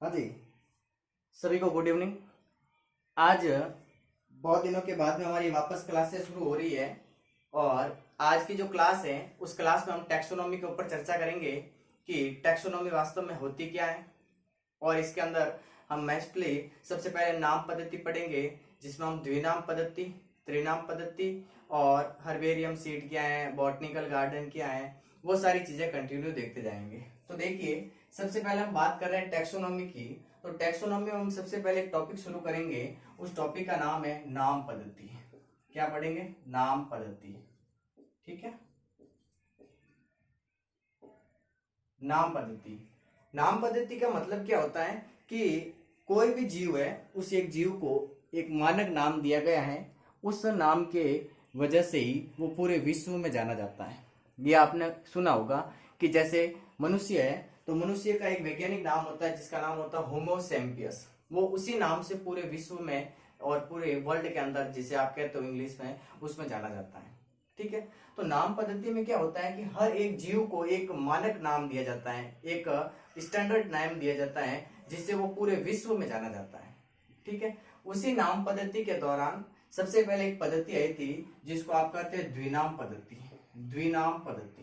हाँ जी, सभी को गुड इवनिंग। आज बहुत दिनों के बाद में हमारी वापस क्लासेस शुरू हो रही है और आज की जो क्लास है उस क्लास में हम टैक्सोनॉमी के ऊपर चर्चा करेंगे कि टैक्सोनॉमी वास्तव में होती क्या है। और इसके अंदर हम मोस्टली सबसे पहले नाम पद्धति पढ़ेंगे, जिसमें हम द्विनाम पद्धति, त्रिनाम पद्धति और हर्बेरियम सीड क्या है, बॉटनिकल गार्डन क्या है, वो सारी चीजें कंटिन्यू देखते जाएंगे। तो देखिए, सबसे पहले हम बात कर रहे हैं टैक्सोनॉमी की। तो टैक्सोनॉमी में हम सबसे पहले एक टॉपिक शुरू करेंगे, उस टॉपिक का नाम है नाम पद्धति। क्या पढ़ेंगे? नाम पद्धति। ठीक है, नाम पद्धति। नाम पद्धति का मतलब क्या होता है कि कोई भी जीव है, उस एक जीव को एक मानक नाम दिया गया है, उस नाम के वजह से ही वो पूरे विश्व में जाना जाता है। ये आपने सुना होगा कि जैसे मनुष्य है तो मनुष्य का एक वैज्ञानिक नाम होता है जिसका नाम होता है होमो सैम्पियस। वो उसी नाम से पूरे विश्व में और पूरे वर्ल्ड के अंदर, जिसे आप कहते हो इंग्लिश में, उसमें जाना जाता है। ठीक है, तो नाम पद्धति में क्या होता है कि हर एक जीव को एक मानक नाम दिया जाता है, एक स्टैंडर्ड नाम दिया जाता है, जिससे वो पूरे विश्व में जाना जाता है। ठीक है, उसी नाम पद्धति के दौरान सबसे पहले एक पद्धति आई थी जिसको आप कहते हैं द्विनाम पद्धति। द्विनाम पद्धति,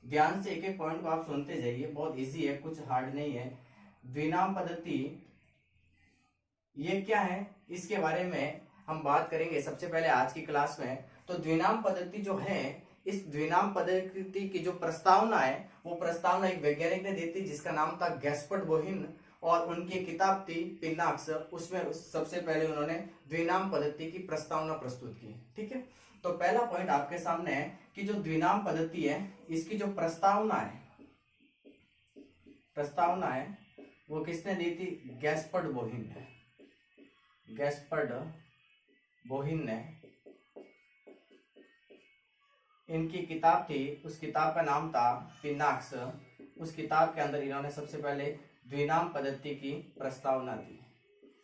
ध्यान से एक एक पॉइंट को आप सुनते जाइए, बहुत इजी है, कुछ हार्ड नहीं है। द्विनाम पद्धति ये क्या है, इसके बारे में हम बात करेंगे सबसे पहले आज की क्लास में। तो द्विनाम पद्धति जो है, इस द्विनाम पद्धति की जो प्रस्तावना है, वो प्रस्तावना एक वैज्ञानिक ने दी थी जिसका नाम था गैस्पर्ड बोहिन, और उनकी किताब थी पिनाक्स। उसमें सबसे पहले उन्होंने द्विनाम पद्धति की प्रस्तावना प्रस्तुत की। ठीक है, तो पहला पॉइंट आपके सामने है कि जो द्विनाम पद्धति है, इसकी जो प्रस्तावना है वो किसने दी थी? गैस्पर्ड बोहिन ने। गैस्पर्ड बोहिन ने, इनकी किताब थी, उस किताब का नाम था पिनाक्स। उस किताब के अंदर इन्होंने सबसे पहले द्विनाम पद्धति की प्रस्तावना दी।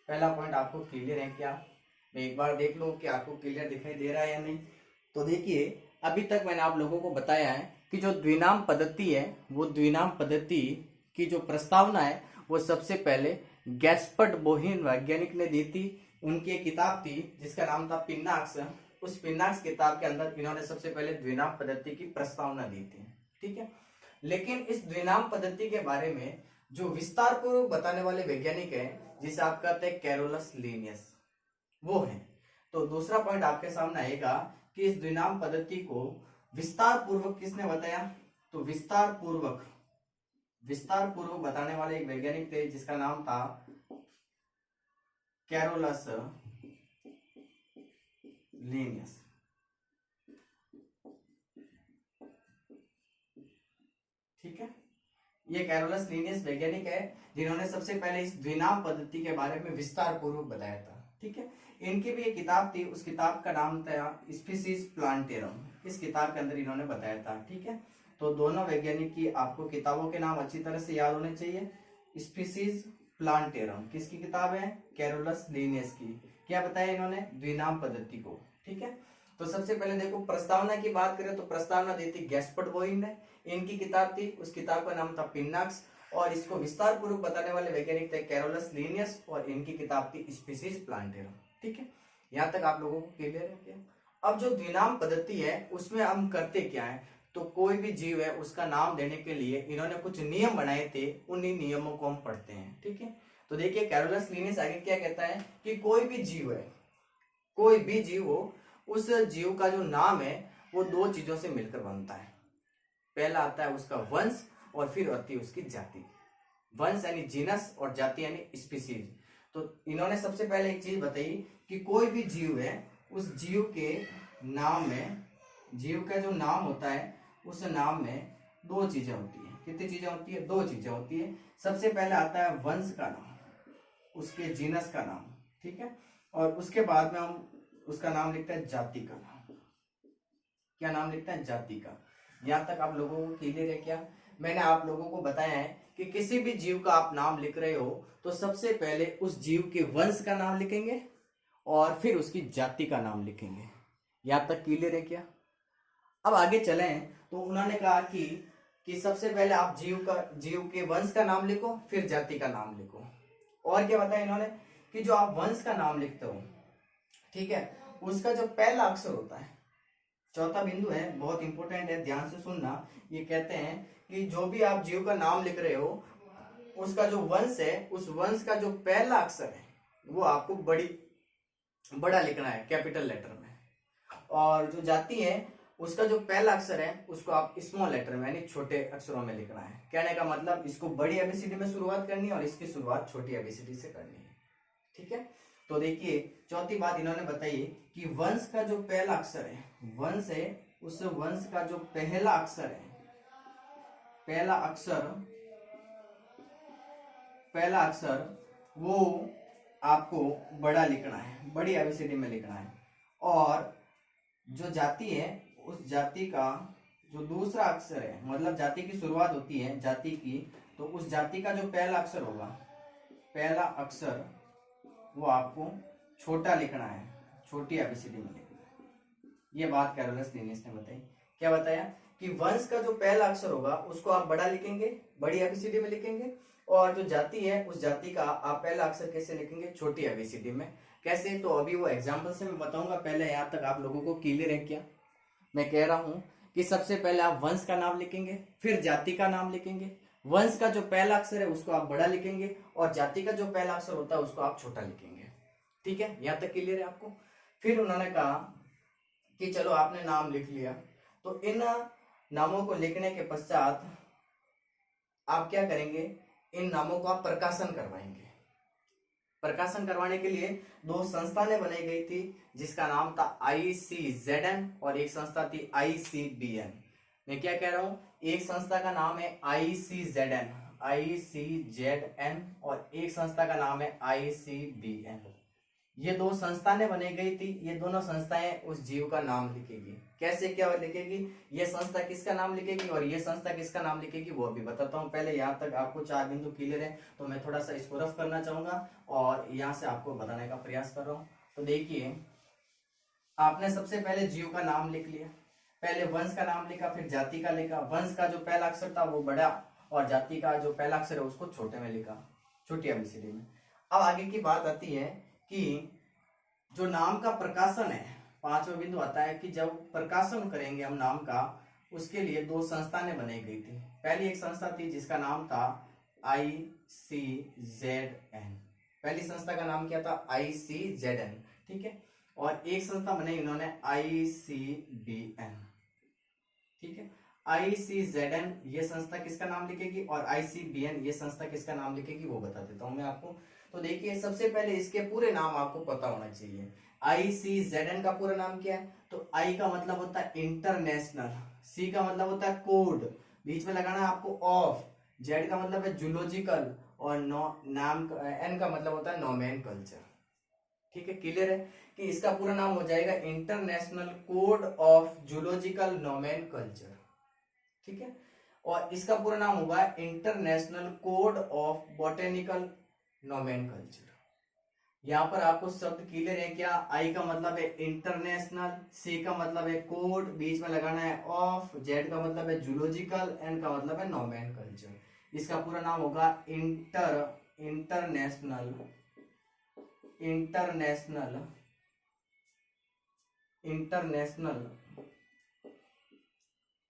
पहला पॉइंट आपको क्लियर है क्या? मैं एक बार देख लो कि आपको क्लियर दिखाई दे रहा है या नहीं। तो देखिए, अभी तक मैंने आप लोगों को बताया है कि जो द्विनाम पद्धति है, वो द्विनाम पद्धति की जो प्रस्तावना है वो सबसे पहले गैस्पर्ड बोहिन वैज्ञानिक ने दी थी। उनकी एक किताब थी जिसका नाम था पिनाक्स। उस पिनाक्स किताब के अंदर इन्होंने सबसे पहले द्विनाम पद्धति की प्रस्तावना दी थी। ठीक है, लेकिन इस द्विनाम पद्धति के बारे में जो विस्तार पूर्वक बताने वाले वैज्ञानिक हैं, जिसे आप कहते हैं कैरोलस लीनियस, वो है। तो दूसरा पॉइंट आपके सामने आएगा कि इस द्विनाम पद्धति को विस्तार पूर्वक किसने बताया? तो विस्तार पूर्वक बताने वाले एक वैज्ञानिक थे जिसका नाम था कैरोलस लीनियस। ठीक है, ये कैरोलस लीनियस वैज्ञानिक है जिन्होंने सबसे पहले इस द्विनाम पद्धति के बारे में विस्तार पूर्वक बताया था। ठीक है, इनकी भी एक किताब थी, उस किताब का नाम था स्पीसीज प्लांटेरम। इस किताब के अंदर इन्होंने बताया था। ठीक है, तो दोनों वैज्ञानिक की आपको किताबों के नाम अच्छी तरह से याद होने चाहिए। स्पीसीज प्लांटेरम किसकी किताब है? कैरोलस लीनियस की। क्या बताया इन्होंने? द्विनाम पद्धति को। ठीक है, तो सबसे पहले देखो, प्रस्तावना की बात करें तो प्रस्तावना दी थी गैस्पर्ड बोहिन ने। इनकी किताब थी, उस किताब का नाम था पिनाक्स, और इसको विस्तार पूर्वक बताने वाले वैज्ञानिक थे कैरोलस लीनियस, और इनकी किताब थी स्पीसीज प्लांटेरम। ठीक है, यहाँ तक आप लोगों को क्लियर है क्या? अब जो द्विनाम पद्धति है उसमें हम करते क्या है, तो कोई भी जीव है उसका नाम देने के लिए इन्होंने कुछ नियम बनाए थे, उन्हीं नियमों को हम पढ़ते हैं। ठीक है, तो देखिए कैरोलस लीनियस आगे क्या कहता है कि कोई भी जीव है, कोई भी जीव हो, उस जीव का जो नाम है वो दो चीजों से मिलकर बनता है। पहला आता है उसका वंश, और फिर आती है उसकी जाति। वंश यानी जीनस, और जाति यानी स्पीसीज। तो इन्होंने सबसे पहले एक चीज बताई कि कोई भी जीव है, उस जीव के नाम में, जीव का जो नाम होता है उस नाम में दो चीजें होती है। कितनी चीजें होती है? दो चीजें होती है। सबसे पहले आता है वंश का नाम, उसके जीनस का नाम। ठीक है, और उसके बाद में हम उसका नाम लिखते हैं जाति का नाम। क्या नाम लिखते हैं? जाति का। यहाँ तक आप लोगों को क्लियर है क्या? मैंने आप लोगों को बताया है कि किसी भी जीव का आप नाम लिख रहे हो तो सबसे पहले उस जीव के वंश का नाम लिखेंगे और फिर उसकी जाति का नाम लिखेंगे। यहाँ तक क्लियर है क्या? अब आगे चलें तो उन्होंने कहा कि कि सबसे पहले आप जीव के वंश का नाम लिखो, फिर जाति का नाम लिखो। और क्या बताया इन्होंने कि जो आप वंश का नाम लिखते हो, ठीक है, उसका जो पहला अक्षर होता है, चौथा बिंदु है, बहुत इंपॉर्टेंट है, ध्यान से सुनना। ये कहते हैं कि जो भी आप जीव का नाम लिख रहे हो, उसका जो वंश है, उस वंश का जो पहला अक्षर है वो आपको बड़ा लिखना है, कैपिटल लेटर में। और जो जाति है, उसका जो पहला अक्षर है उसको आप स्मॉल लेटर में, यानी छोटे अक्षरों में लिखना है। कहने का मतलब इसको बड़ी एबीसीडी में शुरुआत करनी है और इसकी शुरुआत छोटी एबीसीडी से करनी है, ठीक है। तो देखिए चौथी बात इन्होंने बताई कि वंश का जो पहला अक्षर है, वंश है, उस वंश का जो पहला अक्षर है, पहला अक्षर वो आपको बड़ा लिखना है, बड़ी एबीसीडी में लिखना है। और जो जाति है, उस जाति का जो दूसरा अक्षर है, मतलब जाति की शुरुआत होती है जाति की, तो उस जाति का जो पहला अक्षर होगा, पहला अक्षर वो आपको छोटा लिखना है, छोटी एबीसीडी में लिखना है। ये बात कैरोलस लिनियस ने बताई। क्या बताया कि वंश का जो पहला अक्षर होगा उसको आप बड़ा लिखेंगे, बड़ी एबीसीडी में लिखेंगे, और जो जाति है उस जाति का आप पहला अक्षर कैसे लिखेंगे, छोटी एबीसीडी में। कैसे, तो अभी वो एग्जाम्पल से मैं बताऊंगा। पहले यहाँ तक आप लोगों को क्लियर है क्या? मैं कह रहा हूँ कि सबसे पहले आप वंश का नाम लिखेंगे, फिर जाति का नाम लिखेंगे। वंश का जो पहला अक्षर है उसको आप बड़ा लिखेंगे, और जाति का जो पहला अक्षर होता है उसको आप छोटा लिखेंगे, ठीक है। यहाँ तक क्लियर है आपको? फिर उन्होंने कहा कि चलो आपने नाम लिख लिया, तो इन नामों को लिखने के पश्चात आप क्या करेंगे, इन नामों को आप प्रकाशन करवाएंगे। प्रकाशन करवाने के लिए दो संस्थाएं बनाई गई थी, जिसका नाम था ICZN और एक संस्था थी ICBN। मैं क्या कह रहा हूं, एक संस्था का नाम है ICZN और एक संस्था का नाम है ICBN। ये दो संस्थाएं बनाई गई थी, ये दोनों संस्थाएं उस जीव का नाम लिखेगी। कैसे क्या लिखेगी, ये संस्था किसका नाम लिखेगी और ये संस्था किसका नाम लिखेगी, वो भी बताता हूँ। पहले यहाँ तक आपको 4 बिंदु क्लियर है, तो मैं थोड़ा सा इसको रफ करना चाहूंगा और यहाँ से आपको बताने का प्रयास कर रहा हूँ। तो देखिए, आपने सबसे पहले जीव का नाम लिख लिया, पहले वंश का नाम लिखा, फिर जाति का लिखा। वंश का जो पहला अक्षर था वो बड़ा, और जाति का जो पहला अक्षर है उसको छोटे में लिखा, छोटी एबीसीडी में। अब आगे की बात आती है कि जो नाम का प्रकाशन है, 5वां बिंदु आता है कि जब प्रकाशन करेंगे हम नाम का, उसके लिए दो संस्थाएं बनाई गई थी। पहली एक संस्था थी जिसका नाम था ICZN। पहली संस्था का नाम क्या था, ICZN, ठीक है। और एक संस्था बनाई उन्होंने ICBN, ठीक है। ICZN ये संस्था किसका नाम लिखेगी और ICBN ये संस्था किसका नाम लिखेगी, वो बता देता हूं मैं आपको। तो देखिए, सबसे पहले इसके पूरे नाम आपको पता होना चाहिए। ICZN का पूरा नाम क्या है, तो I का मतलब होता है इंटरनेशनल, C का मतलब होता है कोड, बीच में लगाना है आपको ऑफ, Z का मतलब है जूलॉजिकल, और N का मतलब होता है नोमेनकल्चर, ठीक है। क्लियर है कि इसका पूरा नाम हो जाएगा international code of zoological nomenclature, ठीक है। और इसका पूरा नाम होगा international code of botanical nomenclature. यहाँ पर आपको शब्द क्लियर है क्या, आई का मतलब है इंटरनेशनल, सी का मतलब है कोड, बीच में लगाना है ऑफ, जेड का मतलब है जूलॉजिकल, एन का मतलब है नोमेनकल्चर। इसका पूरा नाम होगा international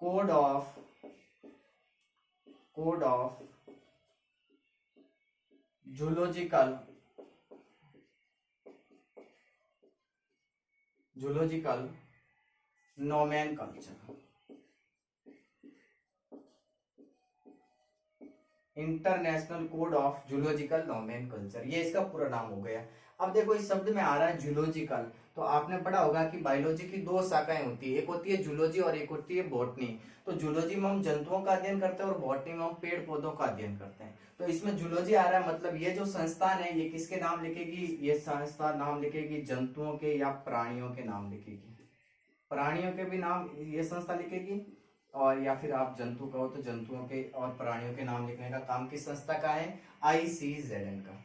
code of zoological nomenclature. International code of zoological nomenclature, ये इसका पूरा नाम हो गया। अब देखो, इस शब्द में आ रहा है जूलॉजिकल, तो आपने पढ़ा होगा कि बायोलॉजी की दो शाखाएं होती है, एक होती है जूलॉजी और एक होती है बॉटनी। तो जूलॉजी में हम जंतुओं का अध्ययन करते हैं और बॉटनी में हम पेड़ पौधों का अध्ययन करते हैं। तो इसमें जूलॉजी आ रहा है, मतलब ये जो संस्थान है ये किसके नाम लिखेगी, ये संस्था नाम लिखेगी जंतुओं के या प्राणियों के नाम लिखेगी। प्राणियों के भी नाम ये संस्था लिखेगी, और या फिर आप जंतु कहो तो जंतुओं के और प्राणियों के नाम लिखने का काम किस संस्था का है, ICZN का,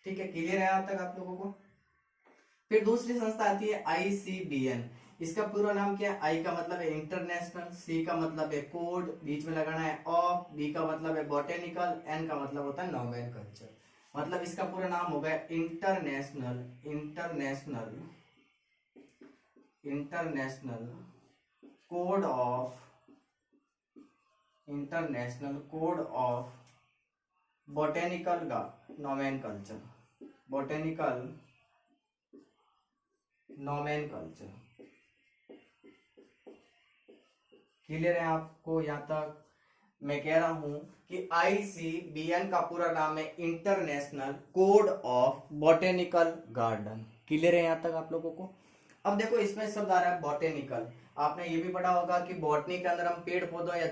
ठीक है। क्लियर है यहाँ तक आप लोगों को? फिर दूसरी संस्था आती है ICBN। इसका पूरा नाम क्या है? आई का मतलब है इंटरनेशनल, सी का मतलब है कोड, बीच में लगाना है ऑफ, बी का मतलब है बॉटेनिकल, एन का मतलब होता है नोमेनकल्चर। मतलब इसका पूरा नाम होगा international international international code of international code of botanical nomenclature, botanical nomenclature. Clear है आपको यहाँ तक? मैं कह रहा हूं कि ICBN का पूरा नाम है international code of botanical garden. Clear है यहाँ तक आप लोगों को? अब देखो इसमें शब्द आ रहा है बॉटेनिकल। आपने ये भी पढ़ा होगा कि बॉटनी के अंदर हम पेड़ पौधों या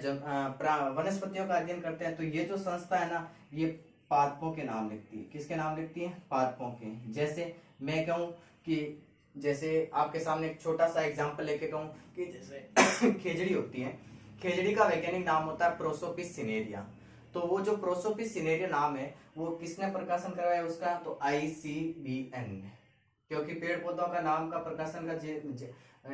वनस्पतियों का अध्ययन करते हैं, तो ये जो संस्था है ना, ये पादपों के नाम लिखती है। किसके नाम लिखती है? पादपों के। जैसे मैं कहूँ कि जैसे आपके सामने एक छोटा सा एग्जांपल लेके कहूँ कि जैसे खेजड़ी होती है, खेजड़ी का वैज्ञानिक नाम होता है प्रोसोपिस सिनेरिया। तो वो जो प्रोसोपिस सिनेरिया नाम है वो किसने प्रकाशन करवाया उसका? तो ICBN ने। क्योंकि पेड़ पौधों का नाम का प्रकाशन का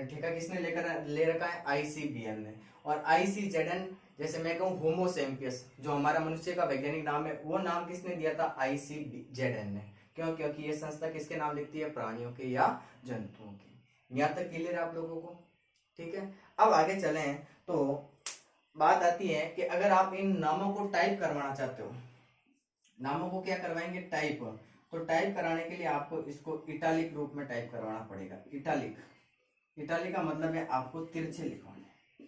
ठेका किसने लेकर ले रखा है? ICBN ने। और ICZN, जैसे मैं कहूँ होमोसेम्पियस, जो हमारा मनुष्य का वैज्ञानिक नाम है, वो नाम किसने दिया था? ICZN ने। क्यों? क्योंकि ये संस्था किसके नाम लिखती है? प्राणियों के या जंतुओं के। यहाँ तक क्लियर है आप लोगों को? ठीक है, अब आगे चलें तो बात आती है कि अगर आप इन नामों को टाइप करवाना चाहते हो, नामों को क्या करवाएंगे? टाइप। तो टाइप कराने के लिए आपको इसको इटालिक रूप में टाइप करवाना पड़ेगा। इटालिक, इटालिक का मतलब है आपको तिरछे लिखवाने।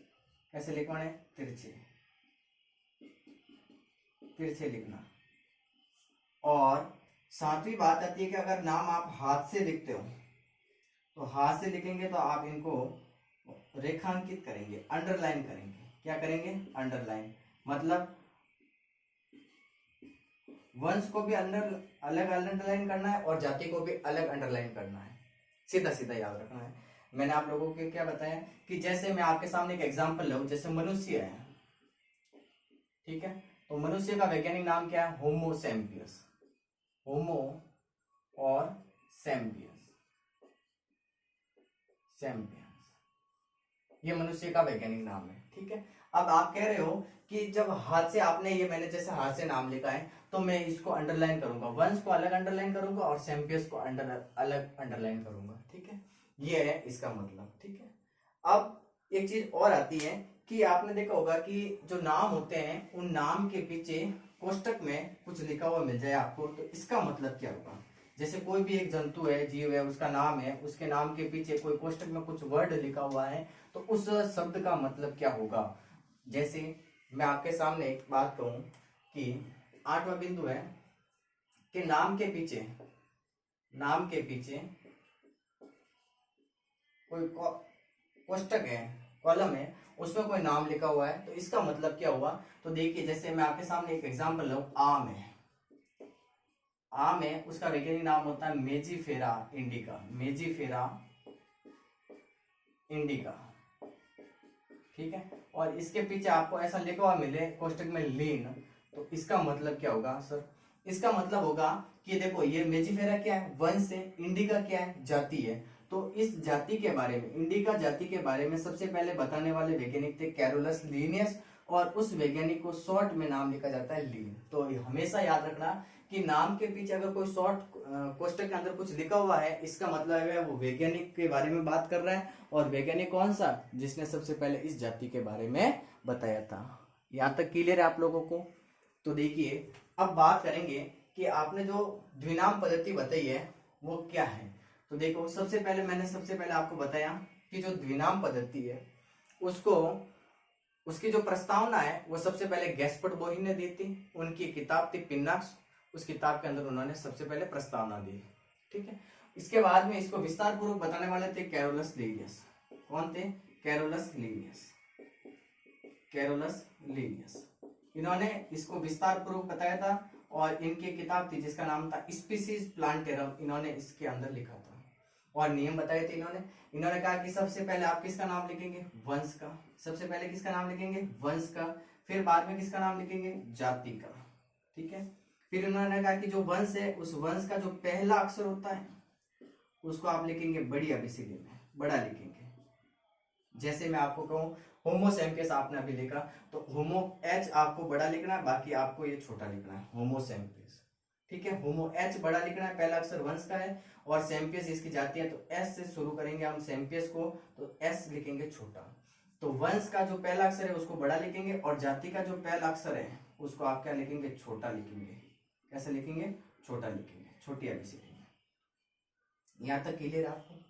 कैसे लिखवाने? तिरछे, तिरछे लिखना। और सातवीं बात आती है कि अगर नाम आप हाथ से लिखते हो, तो हाथ से लिखेंगे तो आप इनको रेखांकित करेंगे, अंडरलाइन करेंगे। क्या करेंगे? अंडरलाइन। मतलब वंश को भी अलग अंडरलाइन करना है और जाति को भी अलग अंडरलाइन करना है। सीधा सीधा याद रखना है। मैंने आप लोगों को क्या बताया कि जैसे मैं आपके सामने एक एग्जांपल लूं, जैसे मनुष्य है, ठीक है, तो मनुष्य का वैज्ञानिक नाम क्या है? होमोसेम्पियस, होमो और सेम्पियस, सेम्पियस, ये मनुष्य का वैज्ञानिक नाम है। ठीक है, अब आप कह रहे हो कि जब हाथ से आपने ये, मैंने जैसे हाथ से नाम लिखा है, तो मैं इसको अंडरलाइन करूंगा, वंश को अलग अंडरलाइन करूंगा और सेम्पियस को अलग अंडरलाइन करूंगा। ठीक है, ये है इसका मतलब। ठीक है, अब एक चीज और आती है कि आपने देखा होगा कि जो नाम होते हैं, उन नाम के पीछे कोष्टक में कुछ लिखा हुआ मिल जाए आपको, तो इसका मतलब क्या होगा? जैसे कोई भी एक जंतु है, जीव है, उसका नाम है, उसके नाम के पीछे कोई कोष्टक में कुछ वर्ड लिखा हुआ है, तो उस शब्द का मतलब क्या होगा? जैसे मैं आपके सामने एक बात कहूं कि 8वां बिंदु है कि नाम के पीछे कोई कोष्टक है, कॉलम है, उसमें कोई नाम लिखा हुआ है, तो इसका मतलब क्या हुआ? तो देखिए, जैसे मैं आपके सामने एक एग्जांपल लूं, आम है, आम है, उसका वैज्ञानिक नाम होता है मेजीफेरा इंडिका, मेजीफेरा इंडिका। ठीक है, और इसके पीछे आपको ऐसा लिखा हुआ मिले कोष्टक में लीन, तो इसका मतलब क्या होगा सर? इसका मतलब होगा कि देखो, ये मेजीफेरा क्या है? वंश है, इंडिका क्या है? जाति है। तो इस जाति के बारे में, इंडिका जाति के बारे में सबसे पहले बताने वाले वैज्ञानिक थे कैरोलस लीनियस, और उस वैज्ञानिक को शॉर्ट में नाम लिखा जाता है लीन। तो हमेशा याद रखना कि नाम के पीछे अगर कोई शॉर्ट कोष्टक के अंदर कुछ लिखा हुआ है, इसका मतलब है वो वैज्ञानिक के बारे में बात कर रहा है। और वैज्ञानिक कौन सा? जिसने सबसे पहले इस जाति के बारे में बताया था। यहाँ तक क्लियर है आप लोगों को? तो देखिए, अब बात करेंगे कि आपने जो द्विनाम पद्धति बताई है वो क्या है। तो देखो, सबसे पहले आपको बताया कि जो द्विनाम पद्धति है उसको, उसकी जो प्रस्तावना है वो सबसे पहले गैस्पर्ड बोही ने दी थी। उनकी किताब थी पिन्नाक्स, उस किताब के अंदर उन्होंने सबसे पहले प्रस्तावना दी। ठीक है, इसके बाद में इसको विस्तार पूर्वक बताने वाले थे कैरोलस लीनियस। कौन थे? Carolus Linnaeus, Carolus Linnaeus. इन्होंने इसको विस्तार पूर्वक बताया था, और इनकी किताब थी जिसका नाम था स्पीसीज प्लांटेरम, इन्होंने इसके अंदर लिखा था। और नियम बताए थे इन्होंने कहा कि सबसे पहले आप किसका नाम लिखेंगे? वंश का। सबसे पहले किसका नाम लिखेंगे? वंश का। फिर बाद में किसका नाम लिखेंगे? जाति का। ठीक है, फिर उन्होंने कहा कि जो वंश है, उस वंश का जो पहला अक्षर होता है उसको आप लिखेंगे बड़ी एबीसीडी में, बड़ा लिखेंगे। जैसे मैं आपको कहूँ होमो सैम्पियस आपने अभी लिखा, तो होमो एच आपको बड़ा लिखना है, बाकी आपको ये छोटा लिखना है, होमो सैम्पियस। ठीक है, होमो एच बड़ा लिखना है, पहला अक्षर वंश का है, और सैम्पियस इसकी जाति है, तो एस से शुरू करेंगे हम सैम्पियस को, तो एस लिखेंगे छोटा। तो वंश का जो पहला अक्षर है उसको बड़ा लिखेंगे, और जाति का जो पहला अक्षर है उसको आप क्या लिखेंगे, छोटा लिखेंगे। कैसे लिखेंगे, छोटा लिखेंगे, छोटी एबीसी लिखेंगे। यहां तक क्लियर आपको।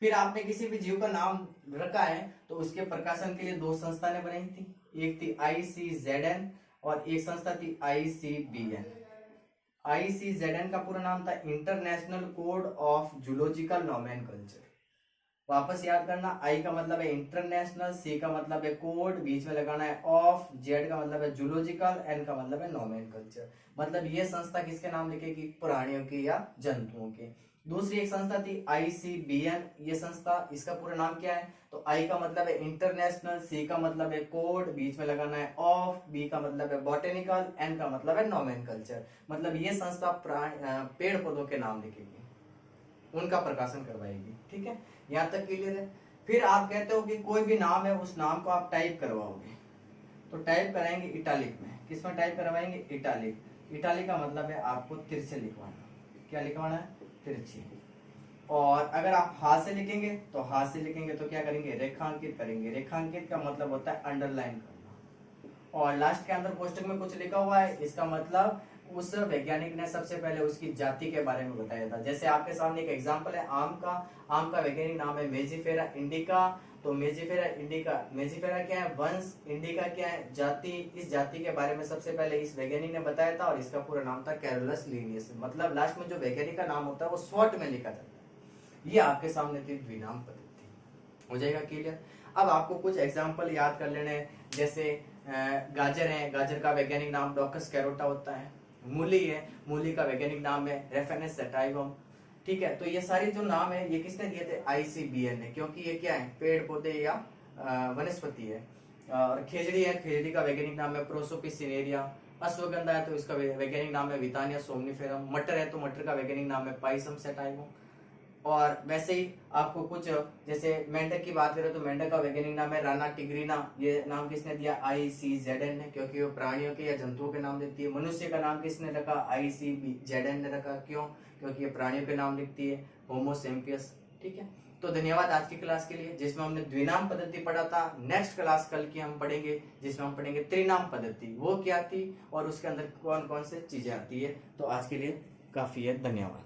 फिर आपने किसी भी जीव का नाम रखा है तो उसके प्रकाशन के लिए दो संस्थाएं बनाई थी, एक थी ICZN और एक संस्था थी ICBN। ICZN का पूरा नाम था international code of zoological nomenclature. वापस याद करना, आई का मतलब है इंटरनेशनल, सी का मतलब है कोड, बीच में लगाना है ऑफ, जेड का मतलब है जूलॉजिकल, एन का मतलब है नोमेनकल्चर। मतलब ये संस्था किसके नाम लिखेगी, प्राणियों के या जंतुओं के। दूसरी एक संस्था थी ICBN, ये संस्था, इसका पूरा नाम क्या है, तो आई का मतलब है इंटरनेशनल, सी का मतलब है कोड, बीच में लगाना है ऑफ, बी का मतलब है बॉटेनिकल, एन का मतलब है नोमेनकल्चर। मतलब ये संस्था पेड़ पौधों के नाम लिखेगी, उनका प्रकाशन करवाएगी। ठीक है, यहाँ तक क्लियर है। फिर आप कहते हो कि कोई भी नाम है, उस नाम को आप टाइप करवाओगे, तो टाइप कराएंगे इटालिक में। किस में टाइप करवाएंगे, इटालिक। इटालिक का मतलब है आपको तिरछे लिखवाना। क्या लिखवाना है, तिरछे। और अगर आप हाथ से लिखेंगे तो हाथ से लिखेंगे तो क्या करेंगे, रेखांकित करेंगे। रेखांकित का मतलब होता है अंडरलाइन करना। और लास्ट के अंदर कोष्टक में कुछ लिखा हुआ है, इसका मतलब उस वैज्ञानिक ने सबसे पहले उसकी जाति के बारे में बताया था। जैसे आपके सामने एक एग्जांपल है आम का। आम का वैज्ञानिक नाम है मेजिफेरा इंडिका। तो मेजिफेरा इंडिका, मेजिफेरा क्या है, वंश, इंडिका क्या है, जाति। इस जाति के बारे में सबसे पहले इस वैज्ञानिक ने बताया था, और इसका पूरा नाम था कैरोलस लिनियस। मतलब लास्ट में जो वैज्ञानिक का नाम होता है वो शॉर्ट में लिखा जाता है। ये आपके सामने थी द्विनाम पद्धति। हो जाएगा क्लियर। अब आपको कुछ एग्जाम्पल याद कर लेने हैं। जैसे गाजर है, गाजर का वैज्ञानिक नाम डॉकस कैरोटा होता है। मूली है, मूली का वैज्ञानिक नाम है रेफेनस सेटाइवम। ठीक है, तो ये सारे जो नाम है ये किसने दिए थे, ICBN ने, क्योंकि ये क्या है, पेड़ पौधे या वनस्पति है। और खेजड़ी है, खेजड़ी का वैज्ञानिक नाम है प्रोसोपिस सिनेरिया। अश्वगंधा है तो इसका वैज्ञानिक नाम है वितानिया सोमनिफेरम। मटर है तो मटर का वैज्ञानिक नाम है पाइसम सेटाइवम। और वैसे ही आपको कुछ, जैसे मेंढक की बात करें तो मेंढक का वैज्ञानिक नाम है राना टिग्रीना। ये नाम किसने दिया, ICZN ने, क्योंकि वो प्राणियों के या जंतुओं के नाम देती है। मनुष्य का नाम किसने रखा, ICZN ने रखा। क्यों, क्योंकि ये प्राणियों के नाम लिखती है, होमो सैम्पियस। ठीक है, तो धन्यवाद आज की क्लास के लिए, जिसमें हमने द्विनाम पद्धति पढ़ा था। नेक्स्ट क्लास कल की हम पढ़ेंगे, जिसमें हम पढ़ेंगे त्रिनाम पद्धति, वो क्या थी और उसके अंदर कौन कौन से चीजें आती है। तो आज के लिए काफी है, धन्यवाद।